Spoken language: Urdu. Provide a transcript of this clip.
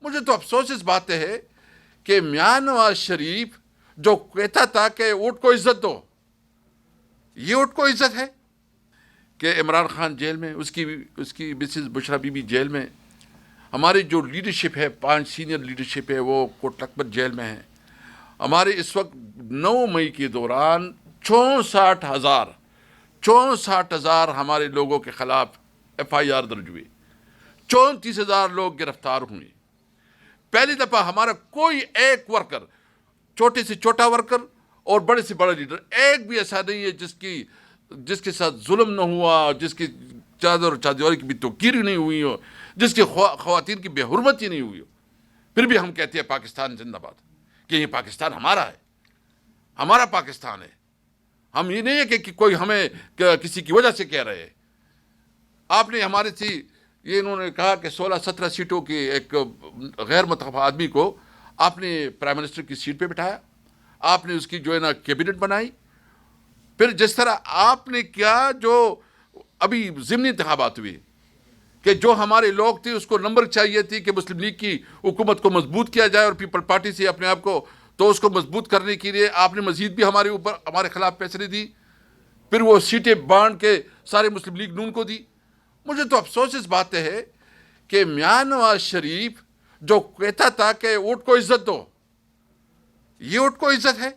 مجھے تو افسوس اس بات ہے کہ میاں نواز شریف جو کہتا تھا کہ اونٹ کو عزت دو، یہ اونٹ کو عزت ہے کہ عمران خان جیل میں، اس کی Mrs Bushra be be jail میں، ہماری جو لیڈرشپ ہے 5 سینئر لیڈرشپ ہے وہ کوٹ لکھپت جیل میں ہے. ہمارے اس وقت 9 مئی کے دوران 64,000 ہمارے لوگوں کے خلاف FIR درج ہوئی، 34,000 لوگ گرفتار ہوئے. پہلی دفعہ ہمارا کوئی ایک ورکر، چھوٹے سے چھوٹا ورکر اور بڑے سے بڑا لیڈر، ایک بھی ایسا نہیں ہے جس کے ساتھ ظلم نہ ہوا، جس کی چادر چادری کی بھی توقیر نہیں ہوئی ہو، جس کی خواتین کی بے حرمتی نہیں ہوئی ہو. پھر بھی ہم کہتے ہیں پاکستان زندہ باد، کہ یہ پاکستان ہمارا ہے، ہمارا پاکستان ہے. ہم یہ نہیں ہے کہ کوئی ہمیں کسی کی وجہ سے کہہ رہے ہیں. آپ نے ہمارے سے یہ انہوں نے کہا کہ 16-17 سیٹوں کی ایک غیر متفق آدمی کو آپ نے پرائم منسٹر کی سیٹ پہ بٹھایا، آپ نے اس کی جو ہے نا کیبنٹ بنائی. پھر جس طرح آپ نے کیا، جو ابھی ضمنی انتخابات ہوئے کہ جو ہمارے لوگ تھے اس کو نمبر چاہیے تھی کہ مسلم لیگ کی حکومت کو مضبوط کیا جائے اور پیپل پارٹی سے اپنے آپ کو، تو اس کو مضبوط کرنے کے لیے آپ نے مزید بھی ہمارے خلاف فیصلے دی. پھر وہ سیٹیں بانٹ کے سارے مسلم لیگ نون کو دی. مجھے تو افسوس اس بات ہے کہ میاں نواز شریف جو کہتا تھا کہ اونٹ کو عزت دو، یہ اونٹ کو عزت ہے.